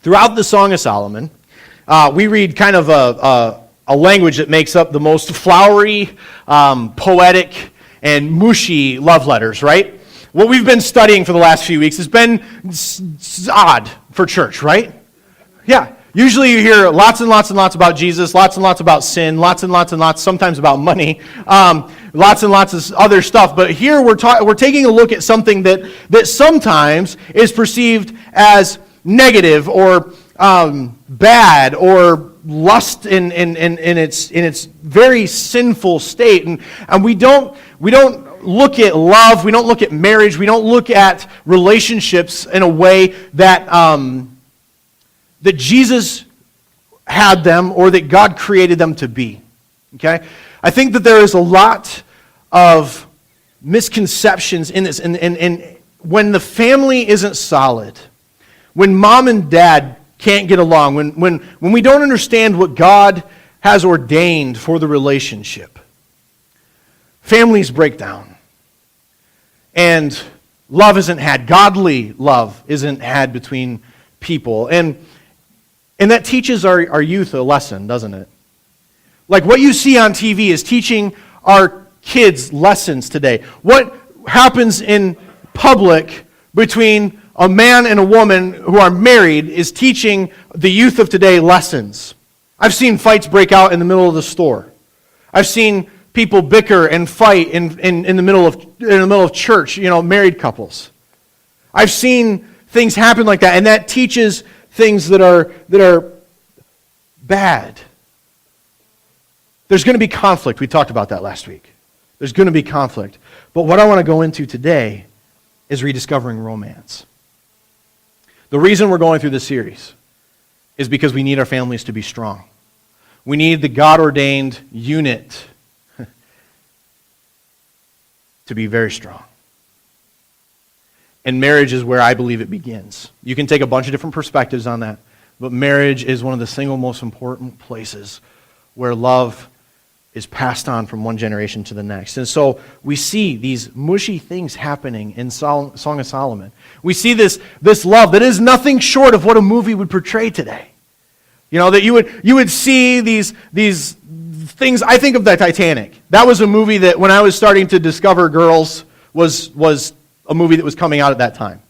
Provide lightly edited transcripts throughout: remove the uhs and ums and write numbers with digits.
Throughout the Song of Solomon, we read kind of a language that makes up the most flowery, poetic, and mushy love letters, right? What we've been studying for the last few weeks has been odd for church, right? Yeah. Usually you hear lots and lots and lots about Jesus, lots and lots about sin, lots and lots, sometimes about money, lots and lots of other stuff. But here we're taking a look at something that sometimes is perceived as negative or bad or lust in its very sinful state, and we don't look at love, we don't look at marriage, we don't look at relationships in a way that that Jesus had them or that God created them to be. Okay, I think that there is a lot of misconceptions in this, and when the family isn't solid, when mom and dad can't get along, when we don't understand what God has ordained for the relationship, families break down. And love isn't had, godly love isn't had between people. And that teaches our youth a lesson, doesn't it? Like what you see on TV is teaching our kids lessons today. What happens in public between a man and a woman who are married is teaching the youth of today lessons. I've seen fights break out in the middle of the store. I've seen people bicker and fight in the middle of church, married couples. I've seen things happen like that, and that teaches things that are bad. There's going to be conflict. We talked about that last week. There's going to be conflict. But what I want to go into today is rediscovering romance. The reason we're going through this series is because we need our families to be strong. We need the God-ordained unit to be very strong. And marriage is where I believe it begins. You can take a bunch of different perspectives on that, but marriage is one of the single most important places where love is passed on from one generation to the next. And so we see these mushy things happening in Song of Solomon. We see this love that is nothing short of what a movie would portray today. That you would see these things. I think of the Titanic. That was a movie that when I was starting to discover girls was a movie that was coming out at that time.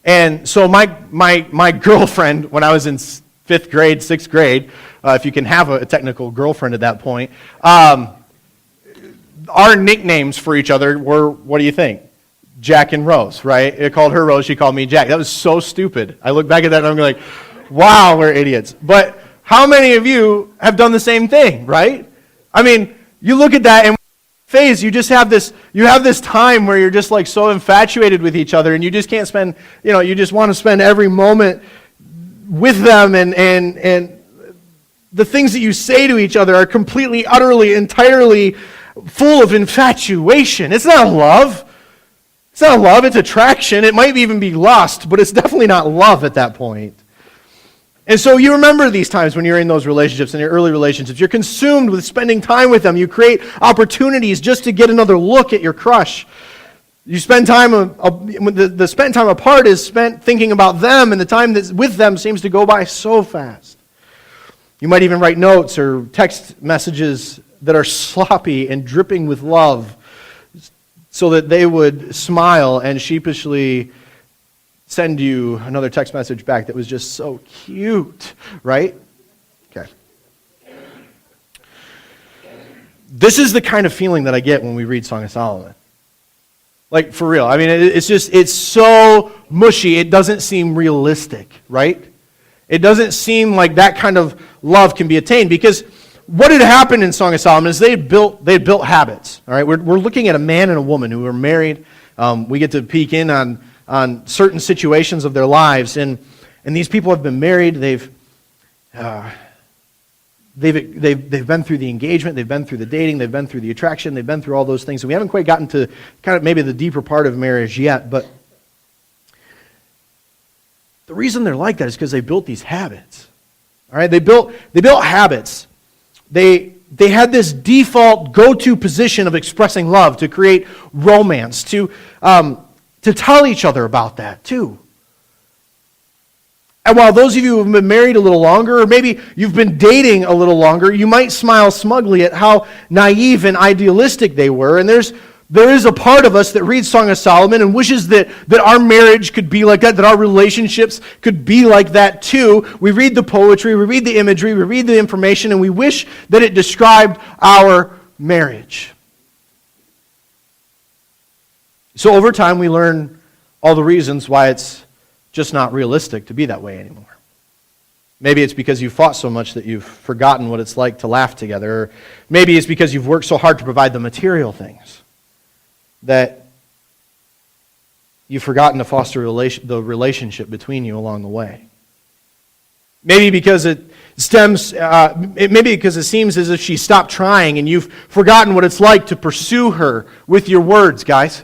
And so my girlfriend, when I was in 5th grade, 6th grade, if you can have a technical girlfriend at that point, our nicknames for each other were, what do you think? Jack and Rose, right? I called her Rose, she called me Jack. That was so stupid. I look back at that and I'm like, wow, we're idiots. But how many of you have done the same thing, right? I mean, you look at that and phase, you just have this time where you're just like so infatuated with each other and you just can't spend, you just want to spend every moment with them, and the things that you say to each other are completely, utterly, entirely full of infatuation. It's not love. It's not love, it's attraction. It might even be lust, but it's definitely not love at that point. And so you remember these times when you're in those relationships, in your early relationships. You're consumed with spending time with them. You create opportunities just to get another look at your crush. You spend time, the spent time apart is spent thinking about them, and the time that's with them seems to go by so fast. You might even write notes or text messages that are sloppy and dripping with love so that they would smile and sheepishly send you another text message back that was just so cute, right? Okay. This is the kind of feeling that I get when we read Song of Solomon. Like, for real. I mean, it's so mushy, it doesn't seem realistic, right? It doesn't seem like that kind of love can be attained, because what had happened in Song of Solomon is they had built habits, all right? We're looking at a man and a woman who are married. We get to peek in on certain situations of their lives, and these people have been married. They've been through the engagement, they've been through the dating, they've been through the attraction, they've been through all those things. And we haven't quite gotten to kind of maybe the deeper part of marriage yet, but the reason they're like that is because they built these habits. All right, they built habits. They had this default go-to position of expressing love to create romance, to tell each other about that too. And while those of you who have been married a little longer, or maybe you've been dating a little longer, you might smile smugly at how naive and idealistic they were. And there is a part of us that reads Song of Solomon and wishes that our marriage could be like that our relationships could be like that too. We read the poetry, we read the imagery, we read the information, and we wish that it described our marriage. So over time, we learn all the reasons why it's just not realistic to be that way anymore. Maybe it's because you've fought so much that you've forgotten what it's like to laugh together. Or maybe it's because you've worked so hard to provide the material things that you've forgotten to foster the relationship between you along the way. Maybe because it seems as if she stopped trying and you've forgotten what it's like to pursue her with your words, guys.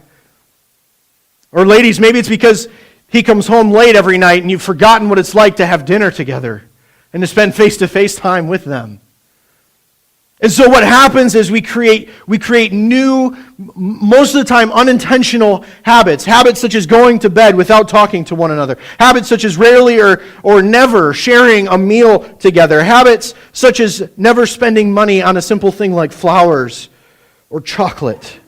Or ladies, maybe it's because he comes home late every night and you've forgotten what it's like to have dinner together and to spend face-to-face time with them. And so what happens is we create new, most of the time unintentional habits such as going to bed without talking to one another, habits such as rarely or never sharing a meal together, habits such as never spending money on a simple thing like flowers or chocolate,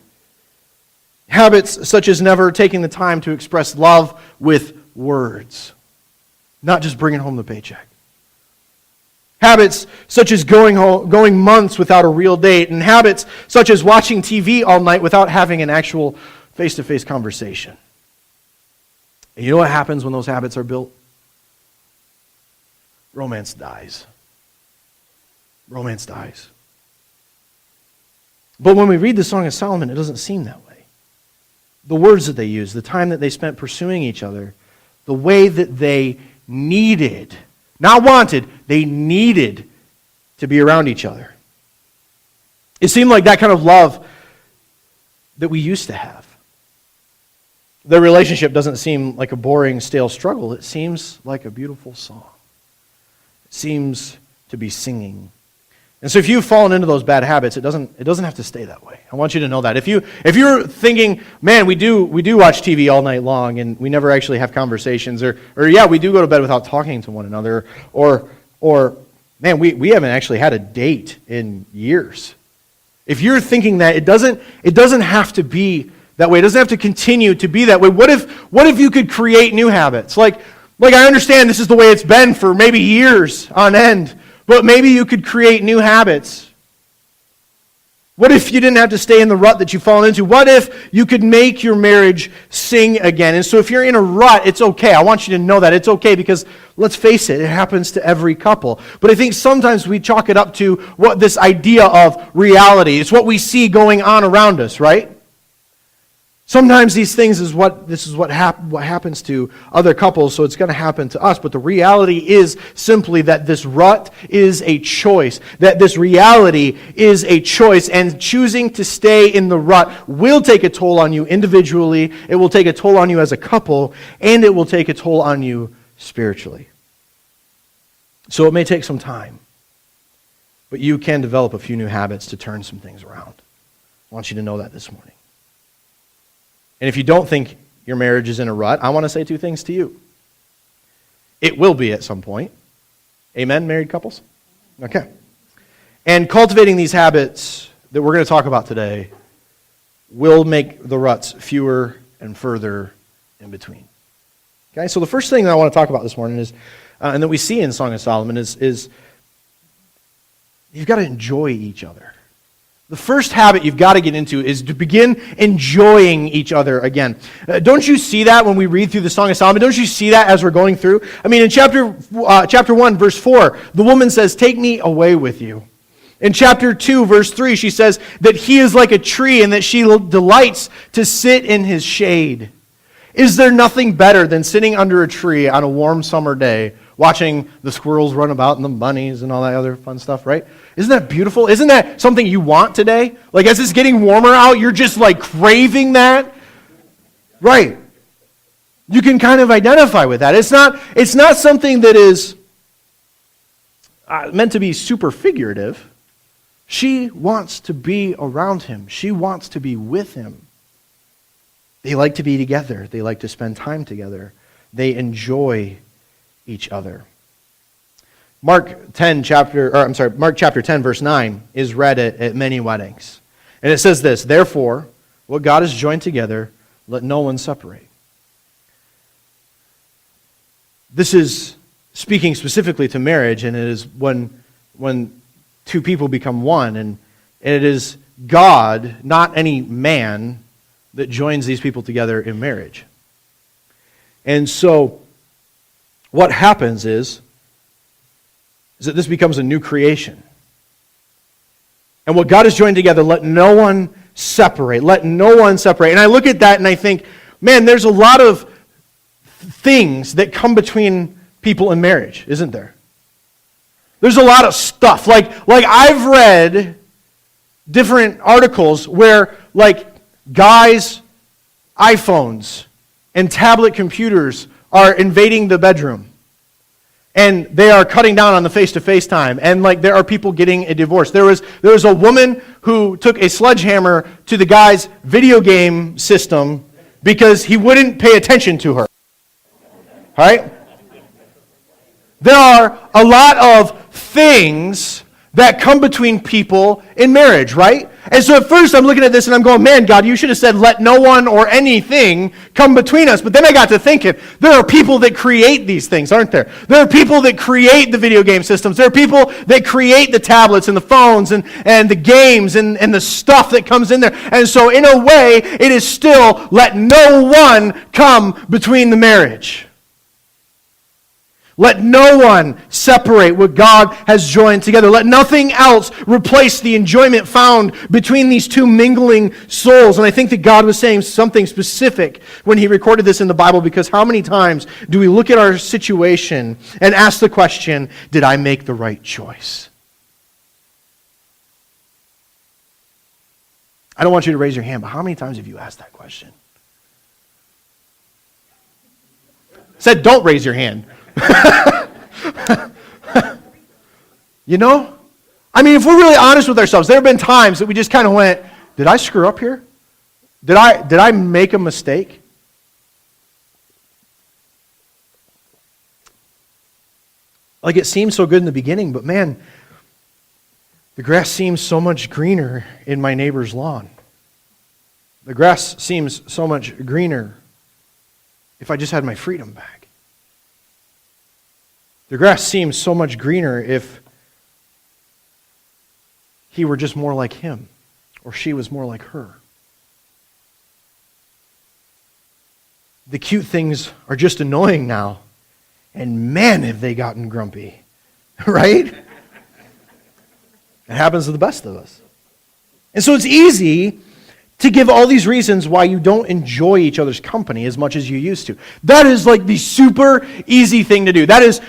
habits such as never taking the time to express love with words, not just bringing home the paycheck. Habits such as going months without a real date, and habits such as watching TV all night without having an actual face-to-face conversation. And you know what happens when those habits are built? Romance dies. Romance dies. But when we read the Song of Solomon, it doesn't seem that way. The words that they use, the time that they spent pursuing each other, the way that they needed, not wanted, they needed to be around each other. It seemed like that kind of love that we used to have. The relationship doesn't seem like a boring, stale struggle. It seems like a beautiful song. It seems to be singing. And so if you've fallen into those bad habits, it doesn't have to stay that way. I want you to know that. If you're thinking, man, we do watch TV all night long and we never actually have conversations, or yeah, we do go to bed without talking to one another, or man, we haven't actually had a date in years. If you're thinking that, it doesn't have to be that way. It doesn't have to continue to be that way. What if you could create new habits? Like I understand this is the way it's been for maybe years on end. But maybe you could create new habits. What if you didn't have to stay in the rut that you've fallen into? What if you could make your marriage sing again? And so if you're in a rut, it's okay. I want you to know that it's okay because, let's face it, it happens to every couple. But I think sometimes we chalk it up to what this idea of reality. It's what we see going on around us, right? Sometimes these things is what happens to other couples, so it's going to happen to us. But the reality is simply that this rut is a choice. That this reality is a choice. And choosing to stay in the rut will take a toll on you individually. It will take a toll on you as a couple. And it will take a toll on you spiritually. So it may take some time. But you can develop a few new habits to turn some things around. I want you to know that this morning. And if you don't think your marriage is in a rut, I want to say two things to you. It will be at some point. Amen, married couples? Okay. And cultivating these habits that we're going to talk about today will make the ruts fewer and further in between. Okay, so the first thing that I want to talk about this morning is, and that we see in Song of Solomon is you've got to enjoy each other. The first habit you've got to get into is to begin enjoying each other again. Don't you see that when we read through the Song of Solomon? Don't you see that as we're going through? I mean, in chapter 1, verse 4, the woman says, "Take me away with you." In chapter 2, verse 3, she says that he is like a tree and that she delights to sit in his shade. Is there nothing better than sitting under a tree on a warm summer day, watching the squirrels run about and the bunnies and all that other fun stuff, right? Isn't that beautiful? Isn't that something you want today? Like as it's getting warmer out, you're just like craving that? Right. You can kind of identify with that. It's not something that is meant to be super figurative. She wants to be around him. She wants to be with him. They like to be together. They like to spend time together. They enjoy each other. Mark chapter 10, verse 9 is read at many weddings. And it says this, therefore, what God has joined together, let no one separate. This is speaking specifically to marriage, and it is when two people become one, and it is God, not any man, that joins these people together in marriage. And so, what happens is that this becomes a new creation. And what God has joined together, let no one separate. Let no one separate. And I look at that and I think, man, there's a lot of things that come between people in marriage, isn't there? There's a lot of stuff. Like I've read different articles where, like, guys' iPhones and tablet computers are invading the bedroom. And they are cutting down on the face-to-face time. And like there are people getting a divorce. There was a woman who took a sledgehammer to the guy's video game system because he wouldn't pay attention to her. All right? There are a lot of things that come between people in marriage, right? And so at first I'm looking at this and I'm going, man, God, you should have said let no one or anything come between us. But then I got to thinking, there are people that create these things, aren't there? There are people that create the video game systems. There are people that create the tablets and the phones and the games and the stuff that comes in there. And so in a way, it is still let no one come between the marriage. Let no one separate what God has joined together. Let nothing else replace the enjoyment found between these two mingling souls. And I think that God was saying something specific when He recorded this in the Bible, because how many times do we look at our situation and ask the question, did I make the right choice? I don't want you to raise your hand, but how many times have you asked that question? I said don't raise your hand. You know? I mean, if we're really honest with ourselves, there have been times that we just kind of went, did I screw up here? Did I make a mistake? Like, it seemed so good in the beginning, but man, the grass seems so much greener in my neighbor's lawn. The grass seems so much greener if I just had my freedom back. The grass seems so much greener if he were just more like him, or she was more like her. The cute things are just annoying now, and man, have they gotten grumpy, right? It happens to the best of us. And so it's easy to give all these reasons why you don't enjoy each other's company as much as you used to. That is like the super easy thing to do. That is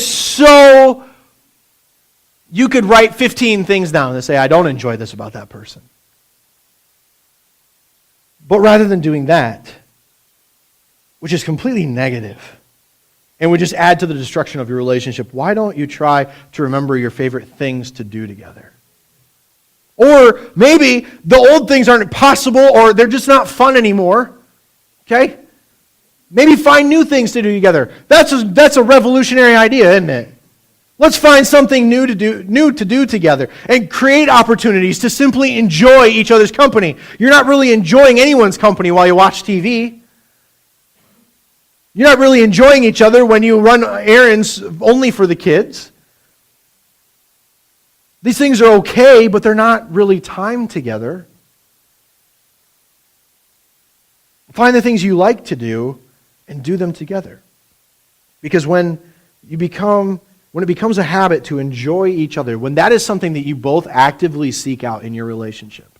so, you could write 15 things down and say, I don't enjoy this about that person. But rather than doing that, which is completely negative, and would just add to the destruction of your relationship, why don't you try to remember your favorite things to do together? Or maybe the old things aren't possible, or they're just not fun anymore. Okay? Maybe find new things to do together. That's a revolutionary idea, isn't it? Let's find something new to do together and create opportunities to simply enjoy each other's company. You're not really enjoying anyone's company while you watch TV. You're not really enjoying each other when you run errands only for the kids. These things are okay, but they're not really time together. Find the things you like to do and do them together. Because when it becomes a habit to enjoy each other, when that is something that you both actively seek out in your relationship,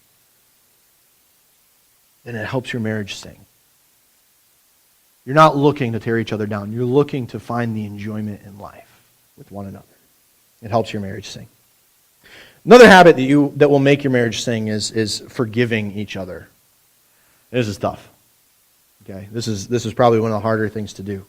then it helps your marriage sing. You're not looking to tear each other down. You're looking to find the enjoyment in life with one another. It helps your marriage sing. Another habit that will make your marriage sing is forgiving each other. This is tough. Okay, this is probably one of the harder things to do.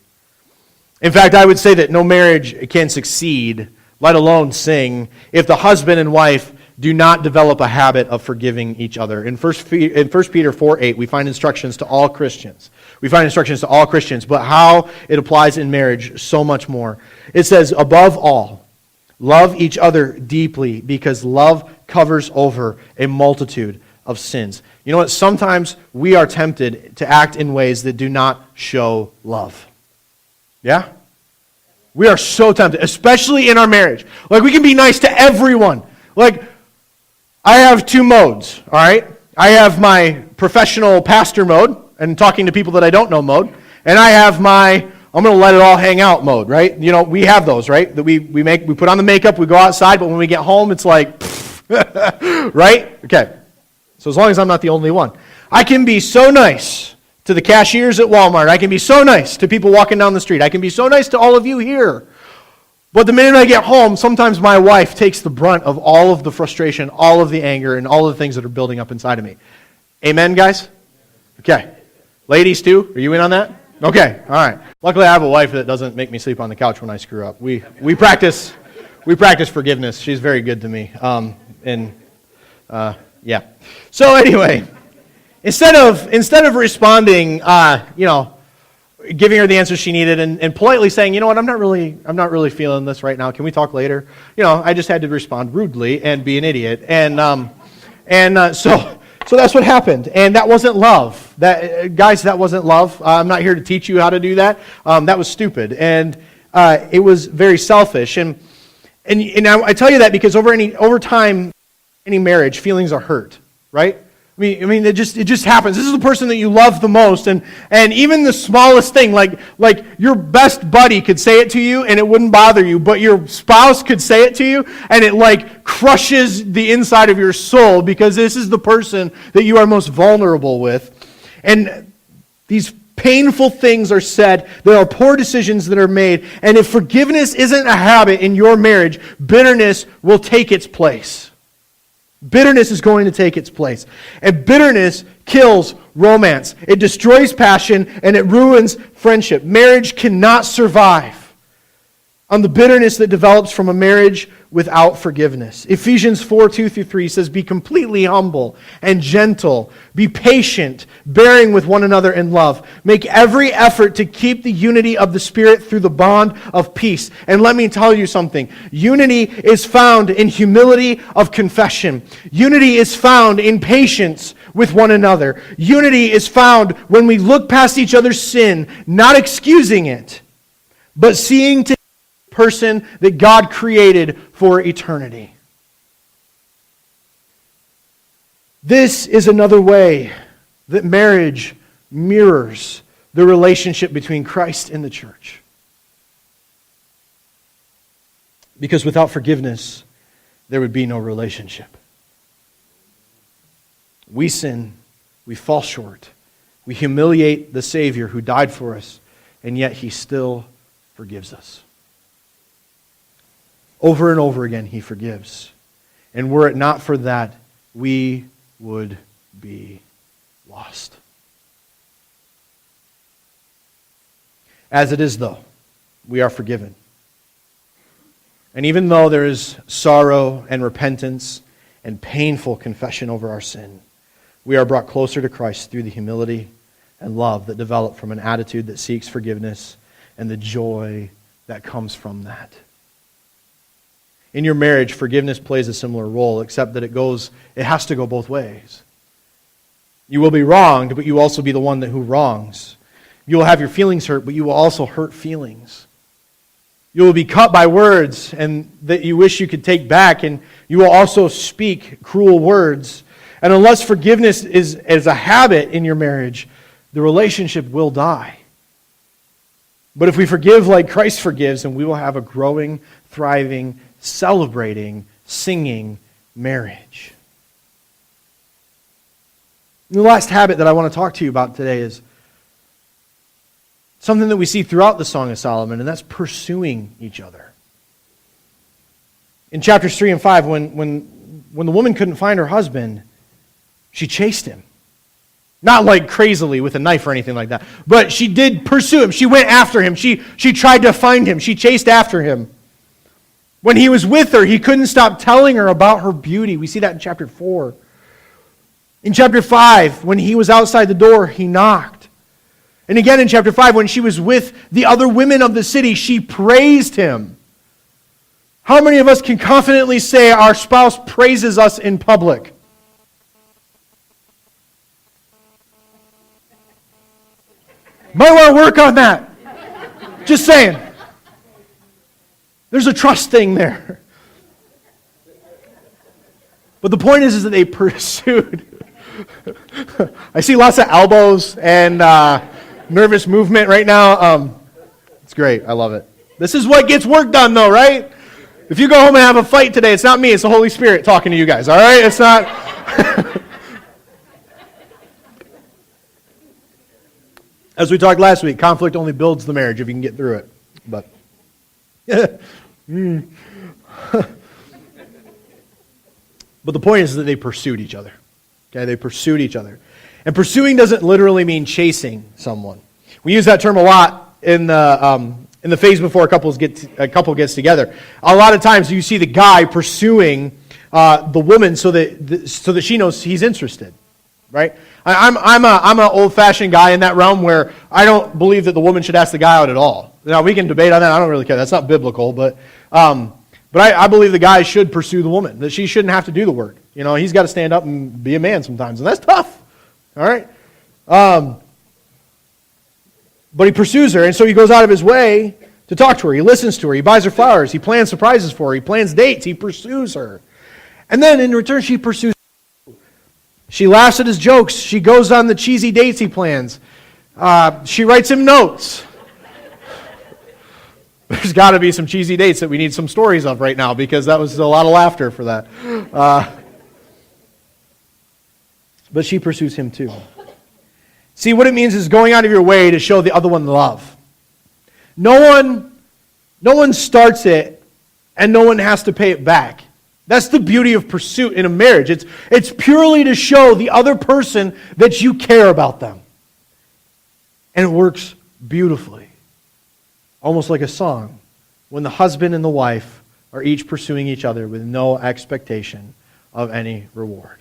In fact, I would say that no marriage can succeed, let alone sing, if the husband and wife do not develop a habit of forgiving each other. In 1 Peter 4:8, we find instructions to all Christians. We find instructions to all Christians, but how it applies in marriage, so much more. It says, above all, love each other deeply, because love covers over a multitude of sins. You know what? Sometimes we are tempted to act in ways that do not show love. Yeah? We are so tempted, especially in our marriage. Like, we can be nice to everyone. Like, I have two modes, all right? I have my professional pastor mode, and talking to people that I don't know mode, and I have my, I'm going to let it all hang out mode, right? You know, we have those, right? That we put on the makeup, we go outside, but when we get home, it's like, right? Okay. So as long as I'm not the only one. I can be so nice to the cashiers at Walmart. I can be so nice to people walking down the street. I can be so nice to all of you here. But the minute I get home, sometimes my wife takes the brunt of all of the frustration, all of the anger, and all of the things that are building up inside of me. Amen, guys? Okay. Ladies, too? Are you in on that? Okay. All right. Luckily, I have a wife that doesn't make me sleep on the couch when I screw up. We practice forgiveness. She's very good to me. Yeah. So anyway, instead of responding, giving her the answer she needed and politely saying, you know what, I'm not really feeling this right now. Can we talk later? I just had to respond rudely and be an idiot. So that's what happened. And that wasn't love. That wasn't love. I'm not here to teach you how to do that. That was stupid. And it was very selfish. And I tell you that because over time, any marriage, feelings are hurt, right? I mean, it just happens. This is the person that you love the most, and even the smallest thing, like your best buddy could say it to you, and it wouldn't bother you, but your spouse could say it to you, and it like crushes the inside of your soul because this is the person that you are most vulnerable with, and these painful things are said. There are poor decisions that are made, and if forgiveness isn't a habit in your marriage, bitterness will take its place. Bitterness is going to take its place. And bitterness kills romance. It destroys passion and it ruins friendship. Marriage cannot survive on the bitterness that develops from a marriage without forgiveness. Ephesians 4:2-3 says, be completely humble and gentle. Be patient, bearing with one another in love. Make every effort to keep the unity of the Spirit through the bond of peace. And let me tell you something. Unity is found in humility of confession. Unity is found in patience with one another. Unity is found when we look past each other's sin, not excusing it, but seeing to person that God created for eternity. This is another way that marriage mirrors the relationship between Christ and the church. Because without forgiveness, there would be no relationship. We sin, we fall short, we humiliate the Savior who died for us, and yet He still forgives us. Over and over again, He forgives. And were it not for that, we would be lost. As it is, though, we are forgiven. And even though there is sorrow and repentance and painful confession over our sin, we are brought closer to Christ through the humility and love that develop from an attitude that seeks forgiveness and the joy that comes from that. In your marriage, forgiveness plays a similar role, except that it has to go both ways. You will be wronged, but you will also be the one who wrongs. You will have your feelings hurt, but you will also hurt feelings. You will be cut by words and that you wish you could take back, and you will also speak cruel words. And unless forgiveness is a habit in your marriage, the relationship will die. But if we forgive like Christ forgives, then we will have a growing, thriving, celebrating, singing marriage. And the last habit that I want to talk to you about today is something that we see throughout the Song of Solomon, and that's pursuing each other. In chapters 3 and 5, when the woman couldn't find her husband, she chased him. Not like crazily with a knife or anything like that, but she did pursue him. She went after him. She tried to find him. She chased after him. When he was with her, he couldn't stop telling her about her beauty. We see that in chapter 4. In chapter 5, when he was outside the door, he knocked. And again in chapter 5, when she was with the other women of the city, she praised him. How many of us can confidently say our spouse praises us in public? Might want to work on that. Just saying. There's a trust thing there. But the point is that they pursued. I see lots of elbows and nervous movement right now. It's great. I love it. This is what gets work done, though, right? If you go home and have a fight today, it's not me. It's the Holy Spirit talking to you guys, all right? It's not. As we talked last week, conflict only builds the marriage if you can get through it. But but the point is that they pursued each other. Okay, they pursued each other. And pursuing doesn't literally mean chasing someone. We use that term a lot in the phase before a couple gets together. A lot of times you see the guy pursuing the woman so that she knows he's interested, right? I'm an old-fashioned guy in that realm where I don't believe that the woman should ask the guy out at all. Now we can debate on that. I don't really care. That's not biblical, but I believe the guy should pursue the woman. That she shouldn't have to do the work. You know, he's got to stand up and be a man sometimes, and that's tough. All right. But he pursues her, and so he goes out of his way to talk to her. He listens to her. He buys her flowers. He plans surprises for her. He plans dates. He pursues her. And then in return, she pursues him. She laughs at his jokes. She goes on the cheesy dates he plans. She writes him notes. There's got to be some cheesy dates that we need some stories of right now because that was a lot of laughter for that. But she pursues him too. See, what it means is going out of your way to show the other one love. No one starts it, and no one has to pay it back. That's the beauty of pursuit in a marriage. It's purely to show the other person that you care about them. And it works beautifully. Almost like a song, when the husband and the wife are each pursuing each other with no expectation of any reward.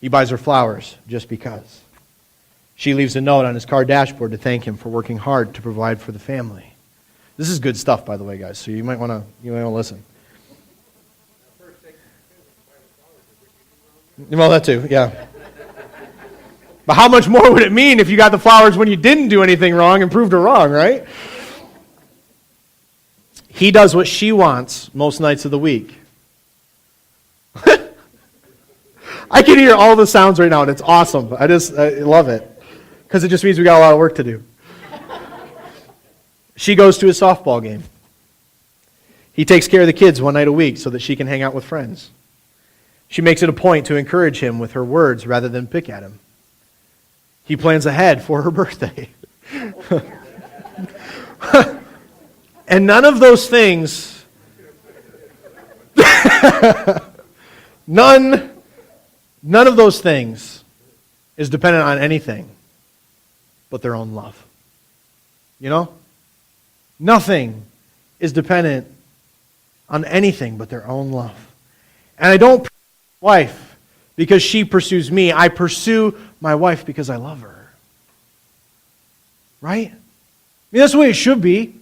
He buys her flowers just because. She leaves a note on his car dashboard to thank him for working hard to provide for the family. This is good stuff, by the way, guys, so you might want to listen. Well, that too, yeah. But how much more would it mean if you got the flowers when you didn't do anything wrong and proved her wrong, right? He does what she wants most nights of the week. I can hear all the sounds right now, and it's awesome. I love it. Because it just means we got a lot of work to do. She goes to a softball game. He takes care of the kids one night a week so that she can hang out with friends. She makes it a point to encourage him with her words rather than pick at him. He plans ahead for her birthday. And none of those things, none of those things is dependent on anything but their own love. You know? Nothing is dependent on anything but their own love. And I don't pursue my wife because she pursues me. I pursue my wife because I love her. Right? I mean, that's the way it should be.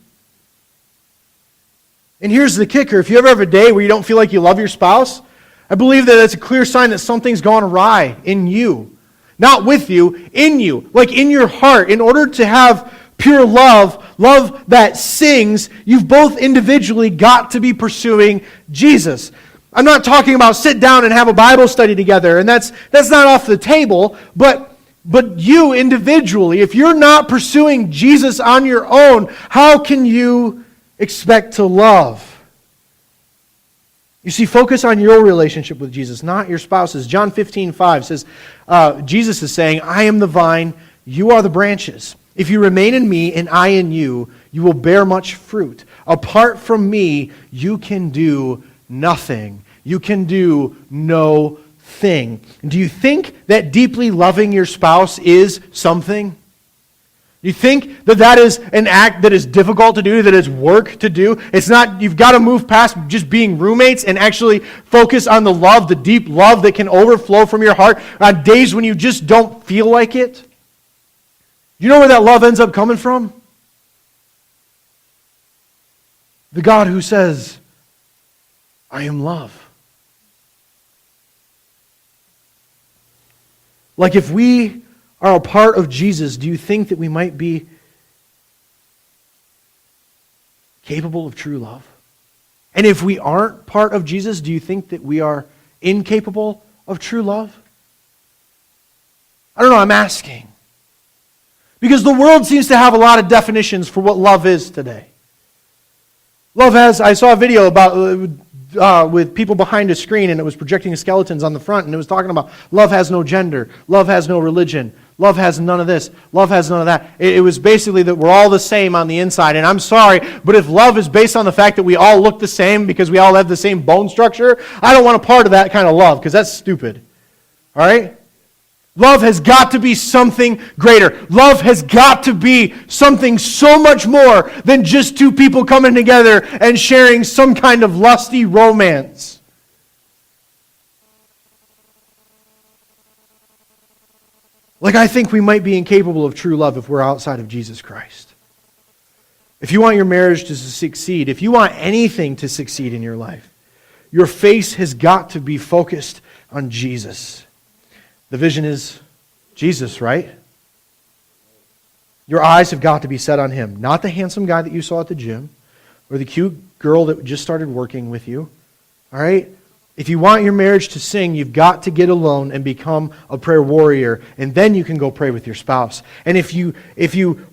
And here's the kicker. If you ever have a day where you don't feel like you love your spouse, I believe that it's a clear sign that something's gone awry in you. Not with you, in you. Like in your heart. In order to have pure love, love that sings, you've both individually got to be pursuing Jesus. I'm not talking about sit down and have a Bible study together, and that's not off the table, but you individually, if you're not pursuing Jesus on your own, how can you expect to love? You see, focus on your relationship with Jesus, not your spouse's. John 15:5 says, Jesus is saying, I am the vine, you are the branches. If you remain in me and I in you, you will bear much fruit. Apart from me, you can do nothing. You can do no thing. Do you think that deeply loving your spouse is something? You think that is an act that is difficult to do, that is work to do? It's not, you've got to move past just being roommates and actually focus on the love, the deep love that can overflow from your heart on days when you just don't feel like it. You know where that love ends up coming from? The God who says, I am love. Like if we are a part of Jesus, do you think that we might be capable of true love? And if we aren't part of Jesus, do you think that we are incapable of true love? I don't know, I'm asking. Because the world seems to have a lot of definitions for what love is today. Love has, I saw a video about with people behind a screen, and it was projecting skeletons on the front, and it was talking about love has no gender, love has no religion, love has none of this, love has none of that. It was basically that we're all the same on the inside, and I'm sorry, but if love is based on the fact that we all look the same because we all have the same bone structure, I don't want a part of that kind of love, because that's stupid. All right? Love has got to be something greater. Love has got to be something so much more than just two people coming together and sharing some kind of lusty romance. Like, I think we might be incapable of true love if we're outside of Jesus Christ. If you want your marriage to succeed, if you want anything to succeed in your life, your face has got to be focused on Jesus. The vision is Jesus, right? Your eyes have got to be set on Him. Not the handsome guy that you saw at the gym or the cute girl that just started working with you. All right? If you want your marriage to sing, you've got to get alone and become a prayer warrior, and then you can go pray with your spouse. And if you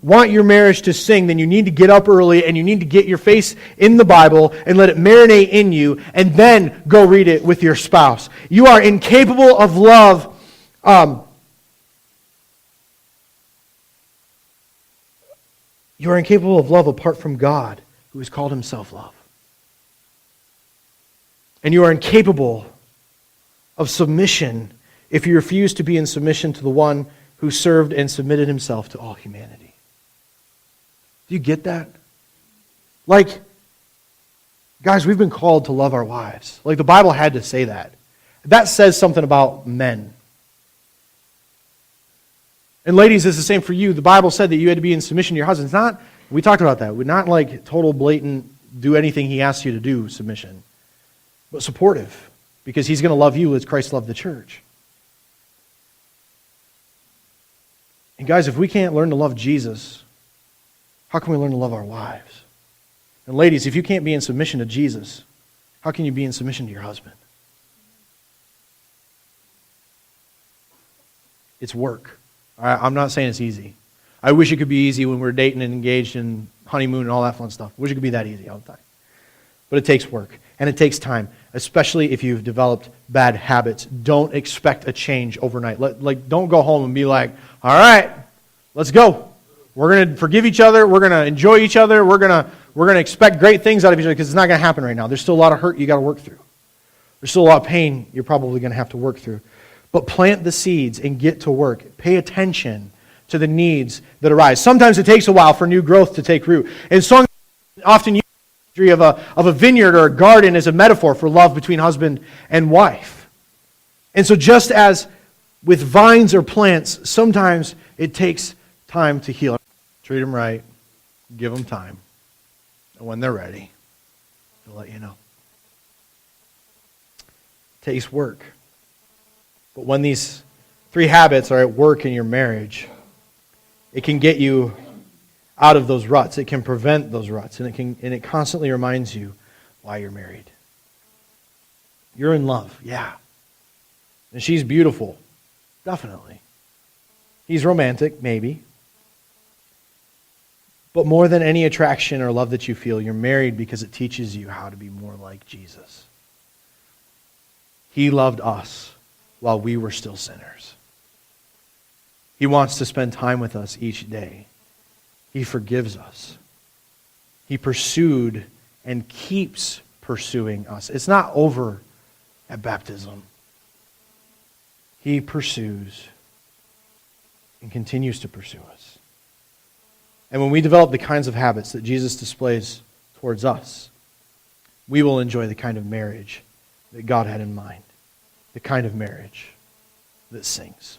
want your marriage to sing, then you need to get up early and you need to get your face in the Bible and let it marinate in you, and then go read it with your spouse. You are incapable of love. You are incapable of love apart from God, who has called Himself love. And you are incapable of submission if you refuse to be in submission to the one who served and submitted Himself to all humanity. Do you get that? Like, guys, we've been called to love our wives. Like, the Bible had to say that. That says something about men. And ladies, it's the same for you. The Bible said that you had to be in submission to your husbands. Not, we talked about that. We're not like total blatant, do anything he asks you to do submission. But supportive. Because he's going to love you as Christ loved the church. And guys, if we can't learn to love Jesus, how can we learn to love our wives? And ladies, if you can't be in submission to Jesus, how can you be in submission to your husband? It's work. I'm not saying it's easy. I wish it could be easy when we're dating and engaged and honeymoon and all that fun stuff. I wish it could be that easy all the time. But it takes work, and it takes time, especially if you've developed bad habits. Don't expect a change overnight. Don't go home and be like, all right, let's go. We're going to forgive each other. We're going to enjoy each other. We're going to expect great things out of each other, because it's not going to happen right now. There's still a lot of hurt you got to work through. There's still a lot of pain you're probably going to have to work through. But plant the seeds and get to work. Pay attention to the needs that arise. Sometimes it takes a while for new growth to take root. And songs often use the imagery of a vineyard or a garden as a metaphor for love between husband and wife. And so just as with vines or plants, sometimes it takes time to heal. Treat them right. Give them time. And when they're ready, they'll let you know. It takes work. But when these 3 habits are at work in your marriage, it can get you out of those ruts. It can prevent those ruts. And it constantly reminds you why you're married. You're in love, yeah. And she's beautiful, definitely. He's romantic, maybe. But more than any attraction or love that you feel, you're married because it teaches you how to be more like Jesus. He loved us while we were still sinners. He wants to spend time with us each day. He forgives us. He pursued and keeps pursuing us. It's not over at baptism. He pursues and continues to pursue us. And when we develop the kinds of habits that Jesus displays towards us, we will enjoy the kind of marriage that God had in mind. The kind of marriage that sings.